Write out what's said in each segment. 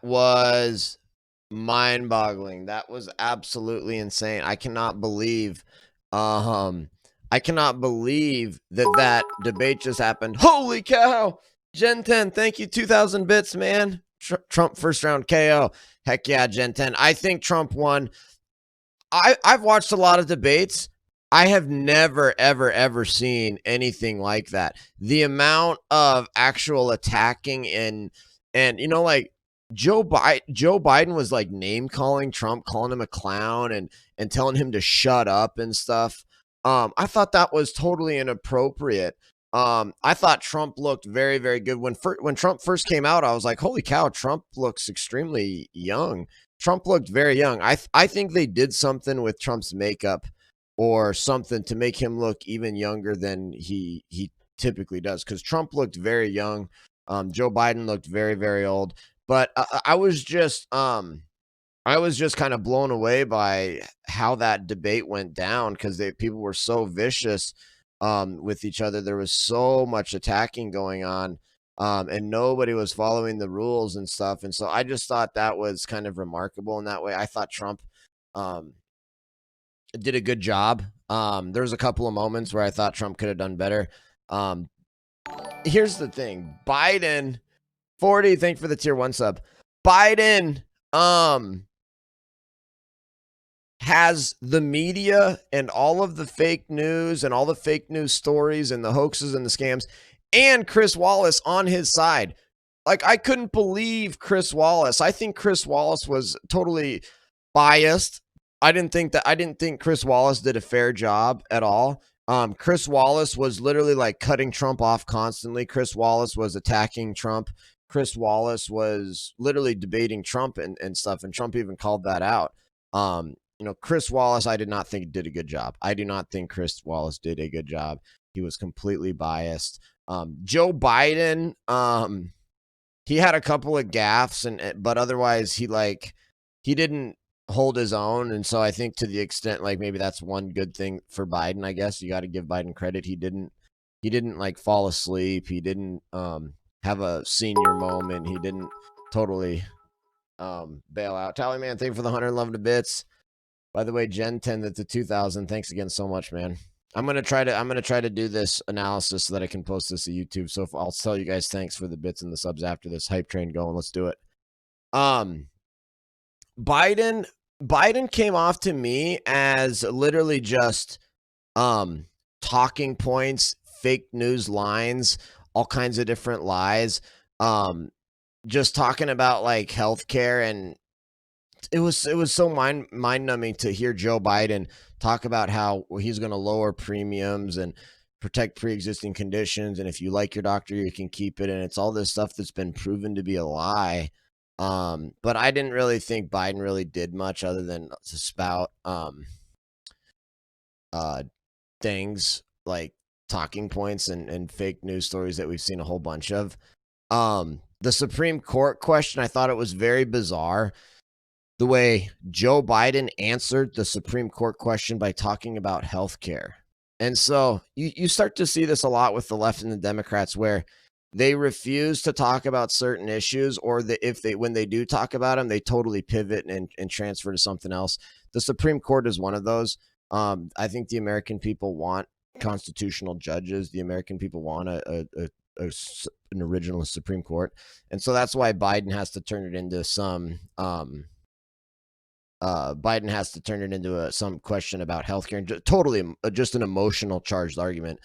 was mind-boggling. That was absolutely insane. Um, I cannot believe that that debate just happened. Holy cow! Gen 10, thank you, 2,000 bits, man. Trump first round KO. Heck yeah, Gen 10. I think Trump won. I've watched a lot of debates. I have never, ever, ever seen anything like that. The amount of actual attacking and like Joe Biden was like name calling Trump, calling him a clown and telling him to shut up and stuff. I thought that was totally inappropriate. I thought Trump looked very, very good when Trump first came out. I was like, holy cow, Trump looks extremely young. Trump looked very young. I think they did something with Trump's makeup or something to make him look even younger than he typically does. Because Trump looked very young. Joe Biden looked very, very old. But I was just kind of blown away by how that debate went down because people were so vicious with each other. There was so much attacking going on, and nobody was following the rules and stuff. And so I just thought that was kind of remarkable in that way. I thought Trump um, did a good job. There was a couple of moments where I thought Trump could have done better. Um, Here's the thing: Biden, 40. Thank you for the tier 1 sub. Biden, has the media and all of the fake news and all the fake news stories and the hoaxes and the scams and Chris Wallace on his side. Like, I couldn't believe Chris Wallace. I think Chris Wallace was totally biased. I didn't think Chris Wallace did a fair job at all. Chris Wallace was literally like cutting Trump off constantly. Chris Wallace was attacking Trump. Chris Wallace was literally debating Trump and stuff, and Trump even called that out. Chris Wallace, I did not think did a good job. I do not think Chris Wallace did a good job. He was completely biased. Joe Biden, he had a couple of gaffes, but otherwise he didn't hold his own. And so I think to the extent like maybe that's one good thing for Biden. I guess you got to give Biden credit. He didn't like fall asleep. He didn't have a senior moment. He didn't totally bail out. Tally man, thank you for the 111 bits. By the way, Gen 10 that's a 2,000. Thanks again so much, man. I'm gonna try to do this analysis so that I can post this to YouTube. So I'll tell you guys thanks for the bits and the subs after this hype train going. Let's do it. Biden came off to me as literally just talking points, fake news lines, all kinds of different lies. Just talking about like healthcare, and it was so mind numbing to hear Joe Biden talk about how he's going to lower premiums and protect pre-existing conditions, and if you like your doctor you can keep it, and it's all this stuff that's been proven to be a lie. But I didn't really think Biden really did much other than to spout things like talking points and fake news stories that we've seen a whole bunch of. The Supreme Court question, I thought it was very bizarre the way Joe Biden answered the Supreme Court question by talking about healthcare. And so you start to see this a lot with the left and the Democrats, where they refuse to talk about certain issues, or when they do talk about them, they totally pivot and transfer to something else. The Supreme Court is one of those. I think the American people want constitutional judges. The American people want an original Supreme Court. And so that's why Biden has to turn it into some some question about healthcare, and totally just an emotional charged argument.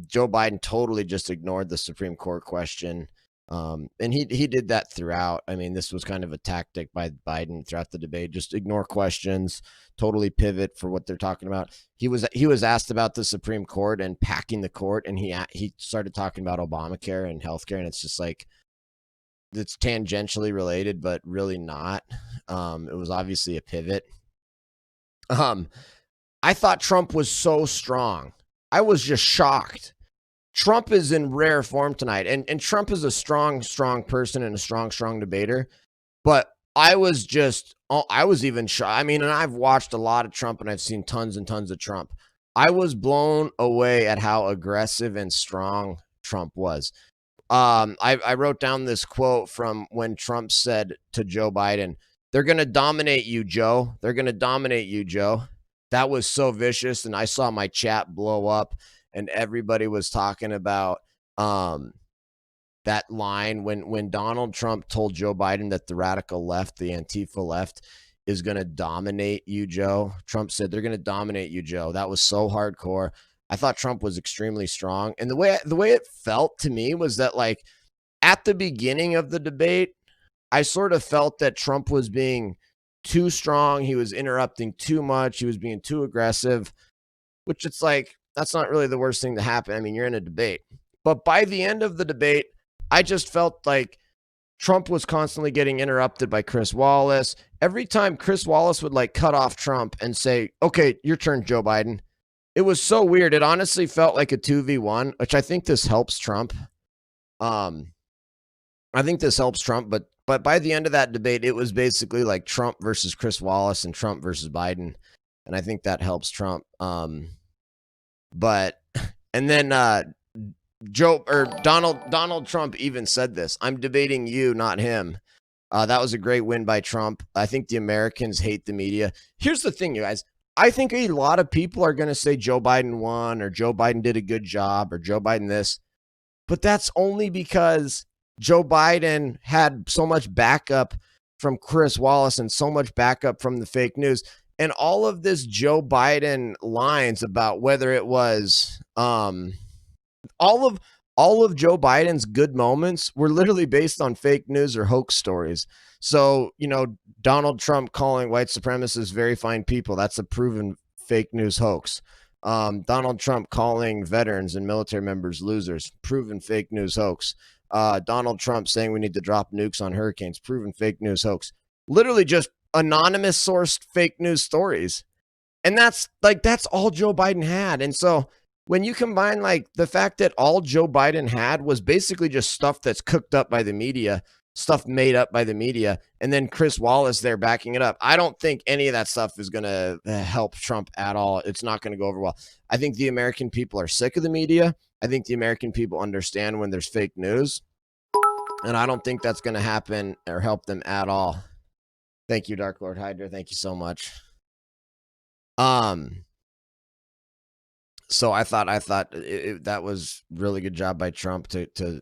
Joe Biden totally just ignored the Supreme Court question. And he did that throughout. I mean, this was kind of a tactic by Biden throughout the debate. Just ignore questions, totally pivot for what they're talking about. He was asked about the Supreme Court and packing the court, and he started talking about Obamacare and healthcare, and it's just like, it's tangentially related, but really not. It was obviously a pivot. I thought Trump was so strong. I was just shocked. Trump is in rare form tonight, and Trump is a strong person and a strong debater. But I was even shocked. I mean, and I've watched a lot of Trump, and I've seen tons and tons of Trump. I was blown away at how aggressive and strong Trump was. I wrote down this quote from when Trump said to Joe Biden, "They're going to dominate you, Joe. They're going to dominate you, Joe." That was so vicious, and I saw my chat blow up, and everybody was talking about that line when Donald Trump told Joe Biden that the radical left, the Antifa left, is going to dominate you, Joe. Trump said they're going to dominate you, Joe. That was so hardcore. I thought Trump was extremely strong, and the way it felt to me was that, like, at the beginning of the debate, I sort of felt that Trump was being too strong. He was interrupting too much. He was being too aggressive, which it's like, that's not really the worst thing to happen. I mean, you're in a debate. But by the end of the debate, I just felt like Trump was constantly getting interrupted by Chris Wallace. Every time Chris Wallace would like cut off Trump and say, "Okay, your turn, Joe Biden." It was so weird. It honestly felt like a 2v1, which I think this helps Trump. I think this helps Trump, but by the end of that debate, it was basically like Trump versus Chris Wallace and Trump versus Biden, and I think that helps Trump. But and then Donald Trump even said this: "I'm debating you, not him." That was a great win by Trump. I think the Americans hate the media. Here's the thing, you guys. I think a lot of people are going to say Joe Biden won, or Joe Biden did a good job, or Joe Biden this. But that's only because Joe Biden had so much backup from Chris Wallace and so much backup from the fake news. And all of this Joe Biden lines about whether it was all of Joe Biden's good moments were literally based on fake news or hoax stories. So, Donald Trump calling white supremacists very fine people, that's a proven fake news hoax. Donald Trump calling veterans and military members losers, proven fake news hoax. Donald Trump saying we need to drop nukes on hurricanes, proven fake news hoax. Literally just anonymous sourced fake news stories. And that's all Joe Biden had. And so when you combine like the fact that all Joe Biden had was basically just stuff that's cooked up by the media, stuff made up by the media, and then Chris Wallace there backing it up, I don't think any of that stuff is going to help Trump at all. It's not going to go over well. I think the American people are sick of the media. I think the American people understand when there's fake news, and I don't think that's going to happen or help them at all. Thank you, Dark Lord Hydra. Thank you so much. So I thought that was really good job by Trump to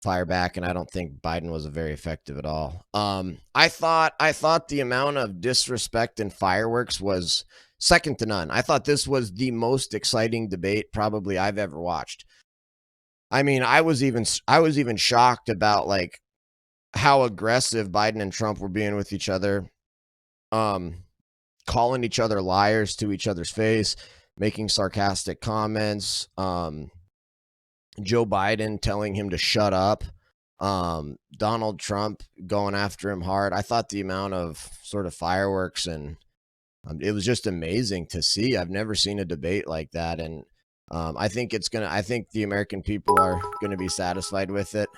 fire back, and I don't think Biden was very effective at all. I thought the amount of disrespect and fireworks was second to none. I thought this was the most exciting debate probably I've ever watched. I mean, I was even shocked about like how aggressive Biden and Trump were being with each other, calling each other liars to each other's face, making sarcastic comments. Joe Biden telling him to shut up. Donald Trump going after him hard. I thought the amount of sort of fireworks and it was just amazing to see. I've never seen a debate like that, and I think the American people are gonna be satisfied with it.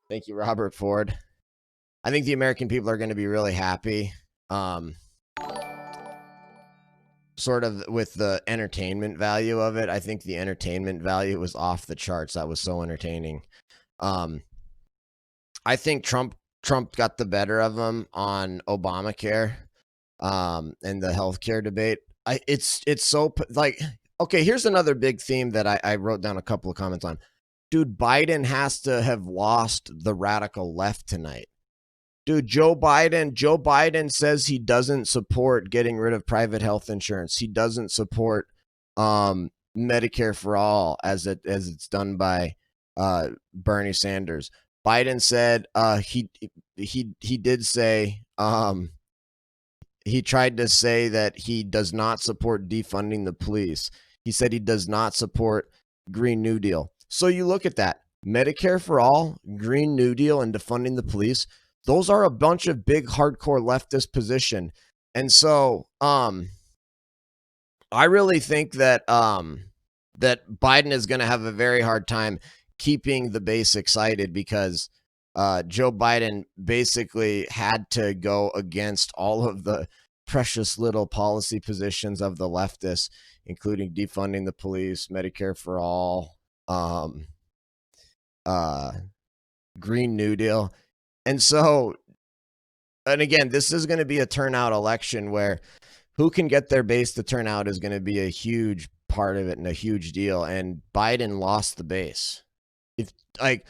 Thank you, Robert Ford. I think the American people are going to be really happy. Sort of with the entertainment value of it. I think the entertainment value was off the charts. That was so entertaining. I think Trump got the better of him on Obamacare and the healthcare debate. It's so like, okay, here's another big theme that I wrote down a couple of comments on. Dude, Biden has to have lost the radical left tonight. Dude, Joe Biden says he doesn't support getting rid of private health insurance. He doesn't support Medicare for all as it's done by Bernie Sanders. Biden said he did say he tried to say that he does not support defunding the police. He said he does not support Green New Deal. So you look at that. Medicare for all, Green New Deal, and defunding the police. Those are a bunch of big hardcore leftist position. And so I really think that that Biden is going to have a very hard time keeping the base excited because Joe Biden basically had to go against all of the precious little policy positions of the leftists, including defunding the police, Medicare for all, Green New Deal. And so, and again, this is going to be a turnout election where who can get their base to turn out is going to be a huge part of it and a huge deal. And Biden lost the base. If like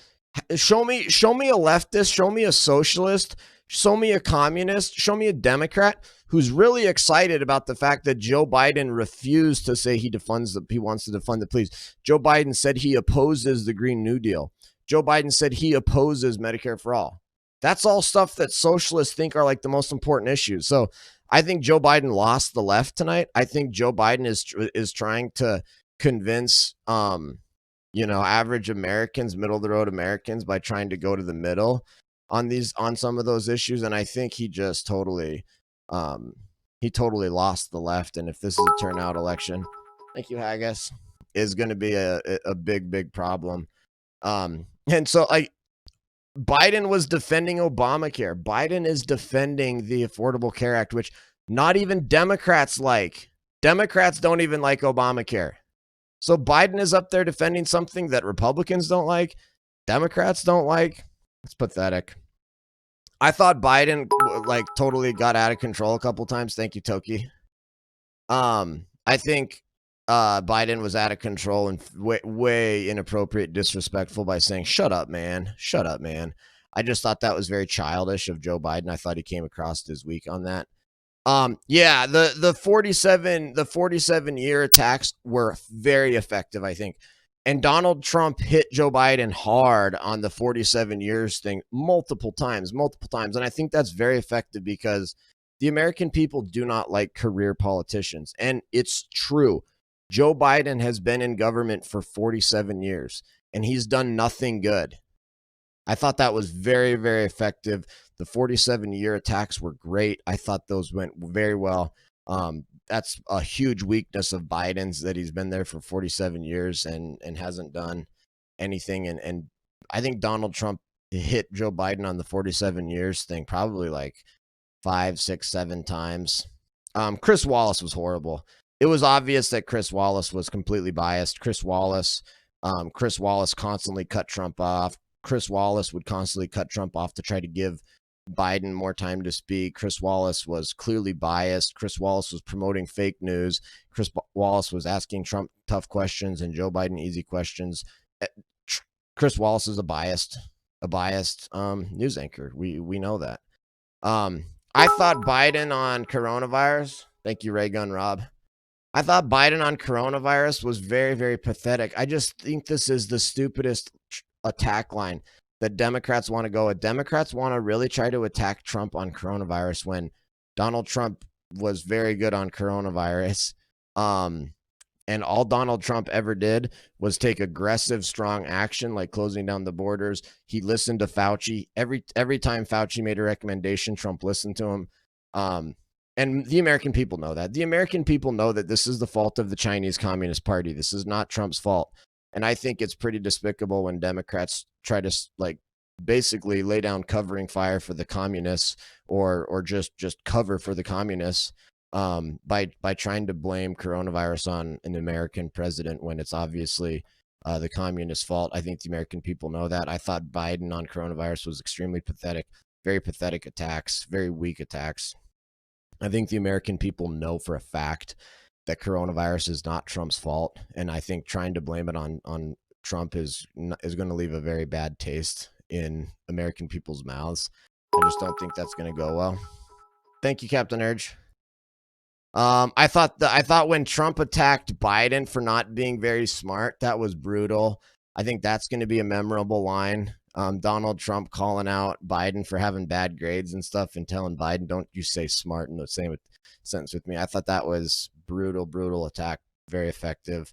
show me a leftist, show me a socialist, show me a communist, show me a Democrat who's really excited about the fact that Joe Biden refused to say he wants to defund the police. Joe Biden said he opposes the Green New Deal. Joe Biden said he opposes Medicare for all. That's all stuff that socialists think are like the most important issues. So I think Joe Biden lost the left tonight. I think Joe Biden is trying to convince average Americans, middle of the road Americans, by trying to go to the middle on some of those issues. And I think he just totally lost the left. And if this is a turnout election, thank you, Haggis, is going to be a big problem. And so Biden was defending Obamacare. Biden is defending the Affordable Care Act, which not even Democrats like. Democrats don't even like Obamacare. So Biden is up there defending something that Republicans don't like, Democrats don't like. It's pathetic. I thought Biden totally got out of control a couple times. Thank you, Toki. I think Biden was out of control and way inappropriate, disrespectful by saying, "Shut up, man. Shut up, man." I just thought that was very childish of Joe Biden. I thought he came across as weak on that. Yeah, the 47-year attacks were very effective, I think. And Donald Trump hit Joe Biden hard on the 47 years thing multiple times. And I think that's very effective because the American people do not like career politicians. And it's true. Joe Biden has been in government for 47 years and he's done nothing good. I thought that was very, very effective. The 47-year attacks were great. I thought those went very well. That's a huge weakness of Biden's, that he's been there for 47 years and hasn't done anything. And I think Donald Trump hit Joe Biden on the 47 years thing probably like 5, 6, 7 times. Chris Wallace was horrible. It was obvious that Chris Wallace was completely biased. Chris Wallace constantly cut Trump off. Chris Wallace would constantly cut Trump off to try to give Biden more time to speak. Chris Wallace was clearly biased. Chris Wallace was promoting fake news. Chris Wallace was asking Trump tough questions and Joe Biden easy questions. Chris Wallace is a biased news anchor. We know that. I thought Biden on coronavirus. Thank you, Ray Gun Rob. I thought Biden on coronavirus was very, very pathetic. I just think this is the stupidest attack line that Democrats want to go with. Democrats want to really try to attack Trump on coronavirus when Donald Trump was very good on coronavirus. And all Donald Trump ever did was take aggressive, strong action, like closing down the borders. He listened to Fauci. Every time Fauci made a recommendation, Trump listened to him. And the American people know that. The American people know that this is the fault of the Chinese Communist Party. This is not Trump's fault. And I think it's pretty despicable when Democrats try to basically lay down covering fire for the communists or just cover for the communists by trying to blame coronavirus on an American president when it's obviously the communist fault. I think the American people know that. I thought Biden on coronavirus was extremely pathetic, very pathetic attacks, very weak attacks. I think the American people know for a fact that coronavirus is not Trump's fault. And I think trying to blame it on Trump is going to leave a very bad taste in American people's mouths. I just don't think that's going to go well. Thank you, Captain Urge. I thought when Trump attacked Biden for not being very smart, that was brutal. I think that's going to be a memorable line. Donald Trump calling out Biden for having bad grades and stuff and telling Biden, "Don't you say smart in the same sentence with me." I thought that was brutal attack, very effective.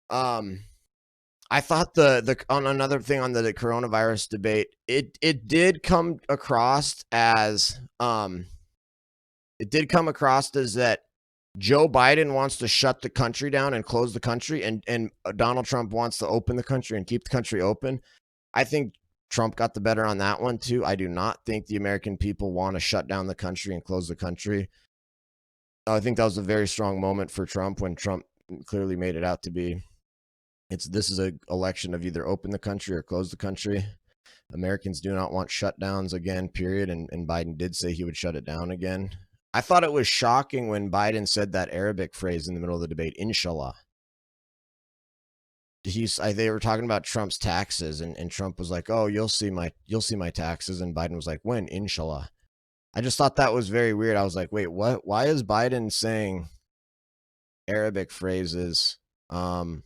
I thought the on another thing on the coronavirus debate, it did come across as that Joe Biden wants to shut the country down and close the country, and Donald Trump wants to open the country and keep the country open. I think Trump got the better on that one too. I do not think the American people want to shut down the country and close the country. I think that was a very strong moment for Trump when Trump clearly made it out to be this is an election of either open the country or close the country. Americans do not want shutdowns again, period. And Biden did say he would shut it down again. I thought it was shocking when Biden said that Arabic phrase in the middle of the debate, inshallah. They were talking about Trump's taxes, and Trump was like, "Oh, you'll see my taxes," and Biden was like, "When? Inshallah." I just thought that was very weird. I was like, "Wait, what? Why is Biden saying Arabic phrases in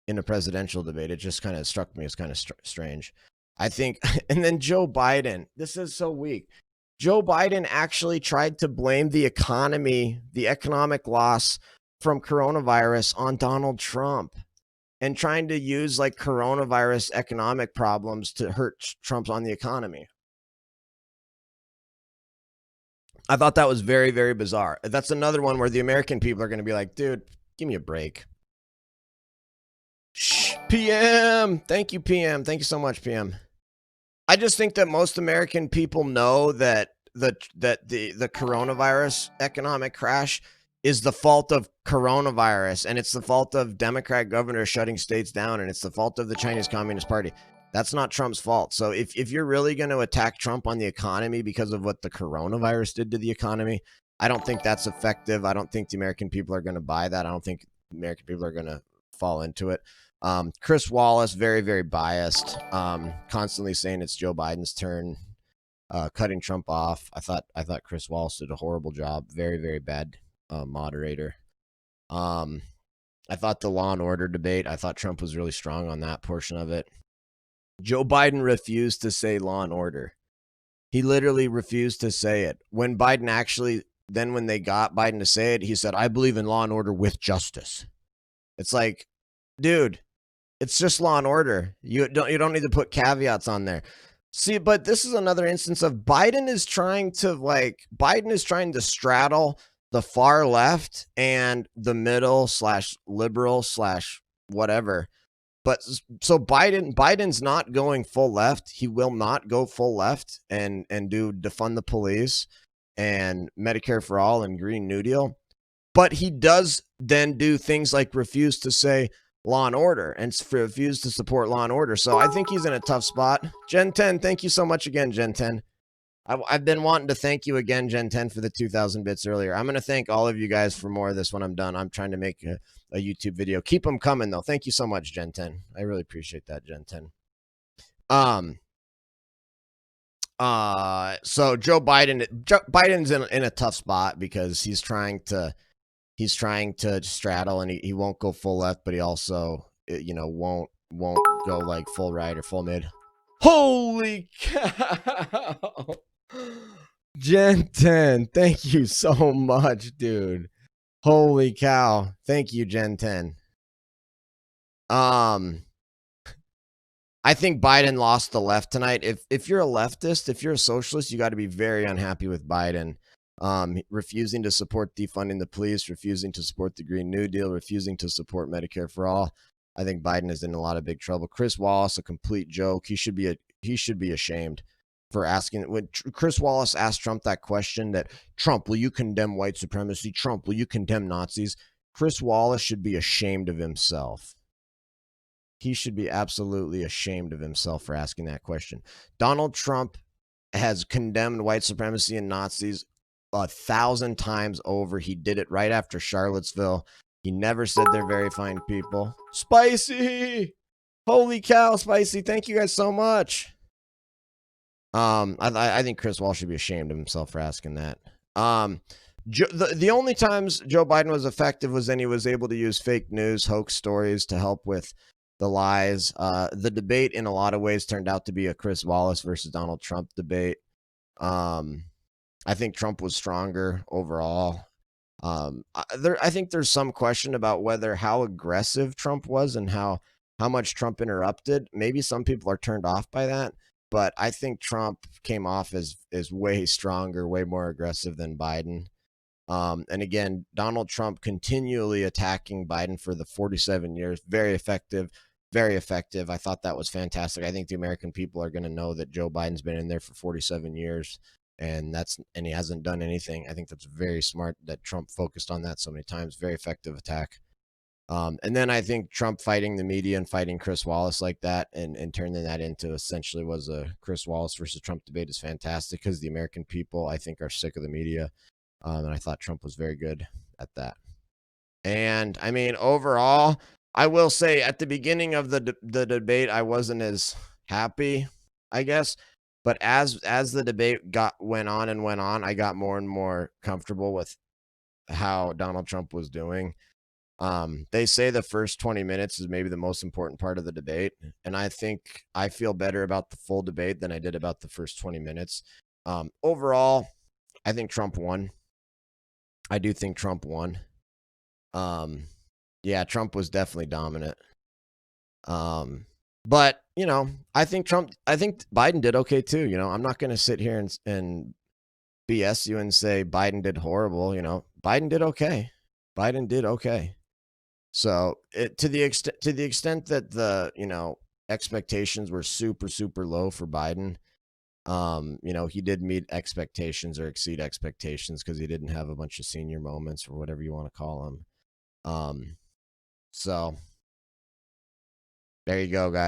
a presidential debate?" It just kind of struck me as kind of strange. I think, and then Joe Biden. This is so weak. Joe Biden actually tried to blame the economy, the economic loss from coronavirus on Donald Trump, and trying to use like coronavirus economic problems to hurt Trump's on the economy. I thought that was very, very bizarre. That's another one where the American people are going to be like, dude, give me a break. Shh, PM. Thank you, PM. Thank you so much, PM. I just think that most American people know that the coronavirus economic crash is the fault of coronavirus, and it's the fault of Democrat governors shutting states down, and it's the fault of the Chinese Communist Party. That's not Trump's fault. So if you're really going to attack Trump on the economy because of what the coronavirus did to the economy, I don't think that's effective. I don't think the American people are going to buy that. I don't think American people are going to fall into it. Chris Wallace, very, very biased, constantly saying it's Joe Biden's turn, cutting Trump off. I thought Chris Wallace did a horrible job. Very, very bad moderator. I thought the Law and Order debate, I thought Trump was really strong on that portion of it. Joe Biden refused to say Law and Order. He literally refused to say it. When Biden actually, then when they got Biden to say it, he said, "I believe in Law and Order with justice." It's like, dude, it's just Law and Order. You don't need to put caveats on there. See, but this is another instance of Biden is trying to straddle the far left and the middle / liberal / whatever. But so Biden's not going full left. He will not go full left and do defund the police and Medicare for all and Green New Deal. But he does then do things like refuse to say Law and Order and refuse to support Law and Order. So I think he's in a tough spot. Gen 10, thank you so much again, Gen 10. I've been wanting to thank you again, Gen 10, for the 2,000 bits earlier. I'm going to thank all of you guys for more of this when I'm done. I'm trying to make a YouTube video. Keep them coming, though. Thank you so much, Gen 10. I really appreciate that, Gen 10. So Biden's in a tough spot because he's trying to straddle, and he won't go full left, but he also, won't go like full right or full mid. Holy cow. Gen 10, thank you so much, dude. Holy cow. Thank you, Gen 10. I think Biden lost the left tonight. If you're a leftist, if you're a socialist, you got to be very unhappy with Biden. Refusing to support defunding the police, refusing to support the Green New Deal, refusing to support Medicare for all. I think Biden is in a lot of big trouble. Chris Wallace, a complete joke. He should be ashamed for asking. When Chris Wallace asked Trump that question, that Trump, will you condemn white supremacy? Trump, will you condemn Nazis? Chris Wallace should be ashamed of himself. He should be absolutely ashamed of himself for asking that question. Donald Trump has condemned white supremacy and Nazis 1,000 times over. He did it right after Charlottesville. He never said they're very fine people. Spicy! Holy cow, Spicy. Thank you guys so much. I think Chris Wallace should be ashamed of himself for asking that. The only times Joe Biden was effective was when he was able to use fake news, hoax stories to help with the lies. The debate in a lot of ways turned out to be a Chris Wallace versus Donald Trump debate. I think Trump was stronger overall. I think there's some question about how aggressive Trump was and how much Trump interrupted. Maybe some people are turned off by that, but I think Trump came off as way stronger, way more aggressive than Biden. And again, Donald Trump continually attacking Biden for the 47 years. Very effective, very effective. I thought that was fantastic. I think the American people are going to know that Joe Biden's been in there for 47 years. And he hasn't done anything. I think that's very smart that Trump focused on that so many times. Very effective attack. And then I think Trump fighting the media and fighting Chris Wallace like that and turning that into essentially was a Chris Wallace versus Trump debate is fantastic because the American people, I think, are sick of the media. And I thought Trump was very good at that. And I mean, overall, I will say at the beginning of the debate, I wasn't as happy, I guess. But as the debate went on and went on, I got more and more comfortable with how Donald Trump was doing. They say the first 20 minutes is maybe the most important part of the debate. And I think I feel better about the full debate than I did about the first 20 minutes. Overall, I think Trump won. I do think Trump won. Yeah, Trump was definitely dominant. But I think Biden did okay too. I'm not going to sit here and BS you and say Biden did horrible. Biden did okay. Biden did okay. So to the extent that the expectations were super super low for Biden, he did meet expectations or exceed expectations because he didn't have a bunch of senior moments or whatever you want to call them. So there you go, guys.